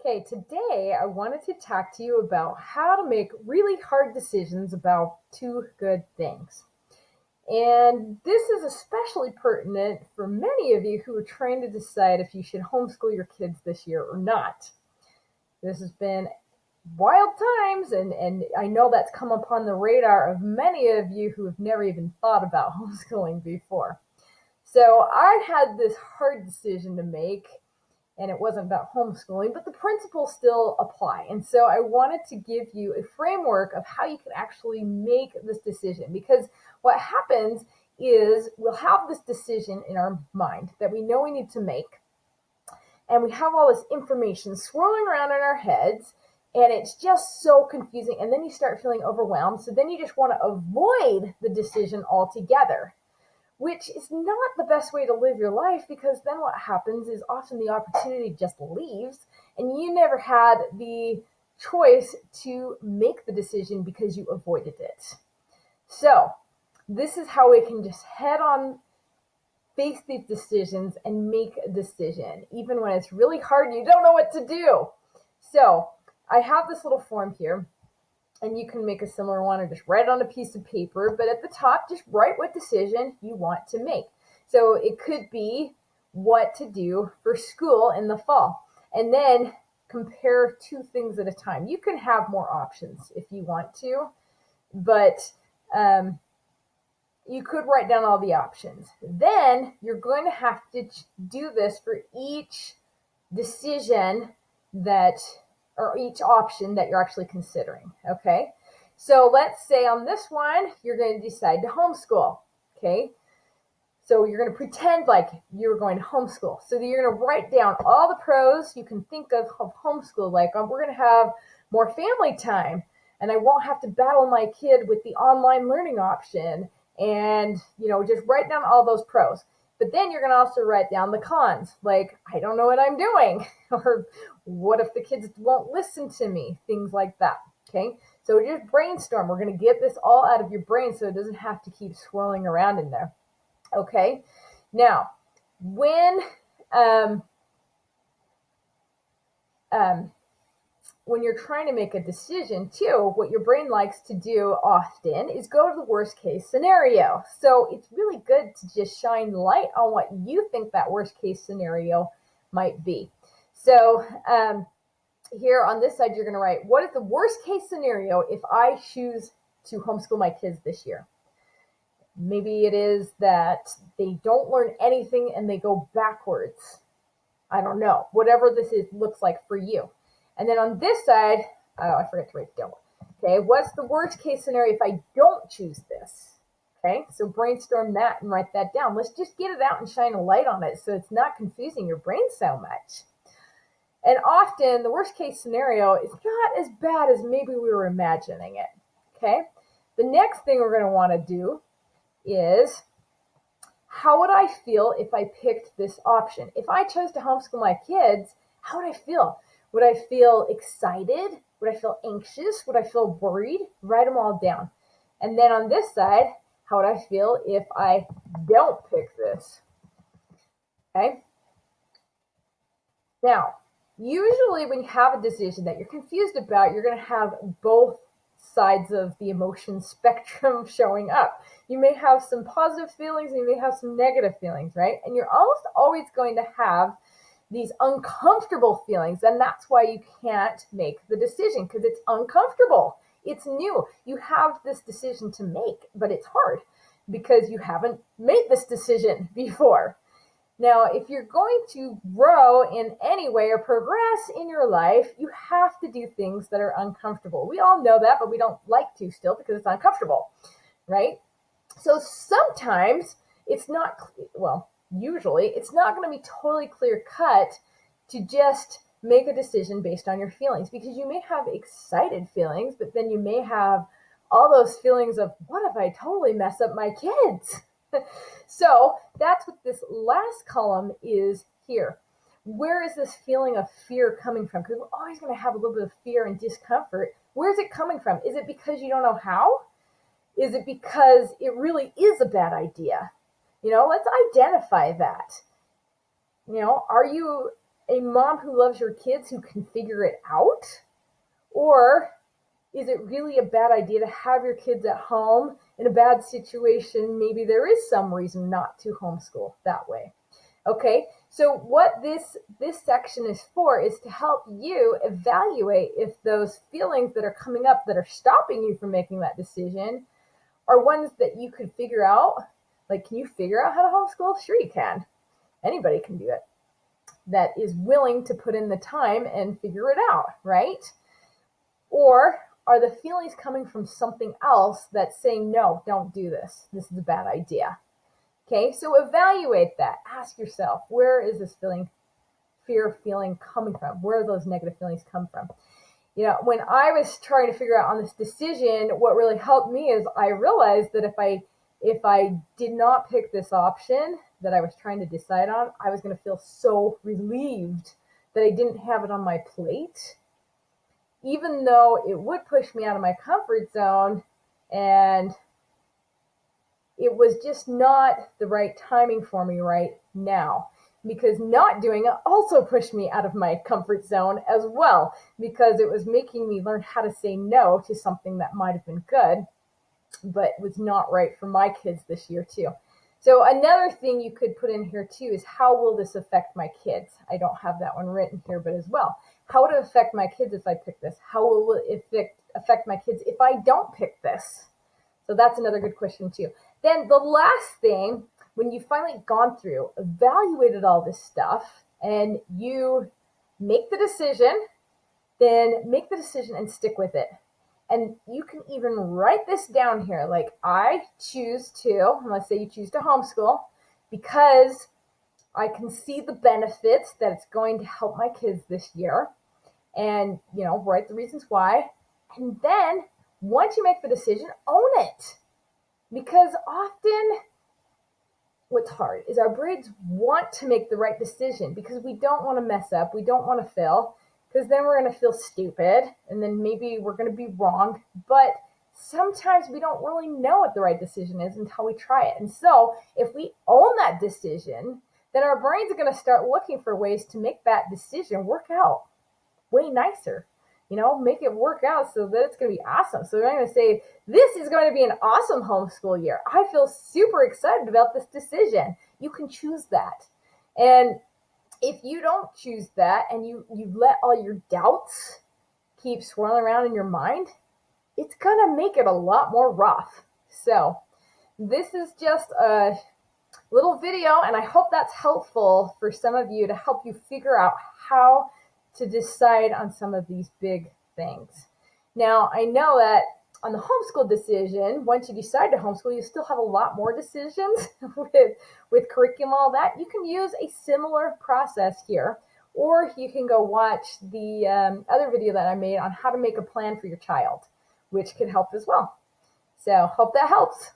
Okay, today I wanted to talk to you about how to make really hard decisions about two good things. And this is especially pertinent for many of you who are trying to decide if you should homeschool your kids this year or not. This has been wild times, and I know that's come upon the radar of many of you who have never even thought about homeschooling before. So I had this hard decision to make, and it wasn't about homeschooling, but the principles still apply. And so I wanted to give you a framework of how you can actually make this decision, because what happens is we'll have this decision in our mind that we know we need to make, and we have all this information swirling around in our heads, and it's just so confusing, and then you start feeling overwhelmed, so then you just want to avoid the decision altogether, which is not the best way to live your life, because then what happens is often the opportunity just leaves and you never had the choice to make the decision because you avoided it. So this is how we can just head on face these decisions and make a decision, even when it's really hard and you don't know what to do. So I have this little form here, and you can make a similar one or just write it on a piece of paper, but at the top, just write what decision you want to make. So it could be what to do for school in the fall, and then compare two things at a time. You can have more options if you want to, but you could write down all the options. Then you're going to have to do this for each decision or each option that you're actually considering, okay? So let's say on this one, you're going to decide to homeschool, okay? So you're going to pretend like you're going to homeschool. So you're going to write down all the pros you can think of homeschool, like we're going to have more family time, and I won't have to battle my kid with the online learning option, and just write down all those pros. But then you're going to also write down the cons, like, I don't know what I'm doing, or what if the kids won't listen to me, things like that, okay? So just brainstorm. We're going to get this all out of your brain so it doesn't have to keep swirling around in there, okay? Now, when you're trying to make a decision too, what your brain likes to do often is go to the worst case scenario. So it's really good to just shine light on what you think that worst case scenario might be. So here on this side, you're going to write, what is the worst case scenario if I choose to homeschool my kids this year? Maybe it is that they don't learn anything and they go backwards. I don't know. Whatever looks like for you. And then on this side, I forgot to write it down. Okay, what's the worst case scenario if I don't choose this? Okay, so brainstorm that and write that down. Let's just get it out and shine a light on it so it's not confusing your brain so much. And often the worst case scenario is not as bad as maybe we were imagining it. Okay, the next thing we're going to want to do is, how would I feel if I picked this option? If I chose to homeschool my kids, how would I feel? Would I feel excited? Would I feel anxious? Would I feel worried? Write them all down. And then on this side, how would I feel if I don't pick this? Okay. Now, usually when you have a decision that you're confused about, you're going to have both sides of the emotion spectrum showing up. You may have some positive feelings and you may have some negative feelings, right? And you're almost always going to have these uncomfortable feelings, and that's why you can't make the decision, because it's uncomfortable. It's new. You have this decision to make, but it's hard because you haven't made this decision before. Now, if you're going to grow in any way or progress in your life, you have to do things that are uncomfortable. We all know that, but we don't like to still because it's uncomfortable, right? So sometimes it's not, usually it's not going to be totally clear cut to just make a decision based on your feelings, because you may have excited feelings, but then you may have all those feelings of, what if I totally mess up my kids? So that's what this last column is here. Where is this feeling of fear coming from? Because we're always going to have a little bit of fear and discomfort. Where is it coming from? Is it because you don't know how? Is it because it really is a bad idea? Let's identify that. Are you a mom who loves your kids who can figure it out? Or is it really a bad idea to have your kids at home in a bad situation? Maybe there is some reason not to homeschool that way. Okay, so what this section is for is to help you evaluate if those feelings that are coming up that are stopping you from making that decision are ones that you could figure out. Like, can you figure out how to homeschool? Sure you can. Anybody can do it that is willing to put in the time and figure it out, right? Or are the feelings coming from something else that's saying, no, don't do this. This is a bad idea. Okay, so evaluate that. Ask yourself, where is this fear feeling coming from? Where do those negative feelings come from? You know, when I was trying to figure out on this decision, what really helped me is I realized that if I did not pick this option that I was trying to decide on, I was going to feel so relieved that I didn't have it on my plate, even though it would push me out of my comfort zone, and it was just not the right timing for me right now, because not doing it also pushed me out of my comfort zone as well, because it was making me learn how to say no to something that might have been good, but was not right for my kids this year too. So another thing you could put in here too is, how will this affect my kids? I don't have that one written here, but as well, how would it affect my kids if I pick this? How will it affect my kids if I don't pick this? So that's another good question too. Then the last thing, when you've finally gone through, evaluated all this stuff, and you make the decision, then make the decision and stick with it. And you can even write this down here, like, I choose to, and let's say you choose to homeschool because I can see the benefits that it's going to help my kids this year, and, you know, write the reasons why. And then once you make the decision, own it. Because often what's hard is our brains want to make the right decision because we don't want to mess up. We don't want to fail, because then we're going to feel stupid, and then maybe we're going to be wrong. But sometimes we don't really know what the right decision is until we try it. And so if we own that decision, then our brains are going to start looking for ways to make that decision work out way nicer. You know, make it work out so that it's going to be awesome. So I'm going to say, this is going to be an awesome homeschool year. I feel super excited about this decision. You can choose that. And if you don't choose that, and you let all your doubts keep swirling around in your mind, it's going to make it a lot more rough. So this is just a little video, and I hope that's helpful for some of you to help you figure out how to decide on some of these big things. Now, I know that on the homeschool decision, once you decide to homeschool, you still have a lot more decisions with curriculum, all that. You can use a similar process here, or you can go watch the other video that I made on how to make a plan for your child, which could help as well. So hope that helps.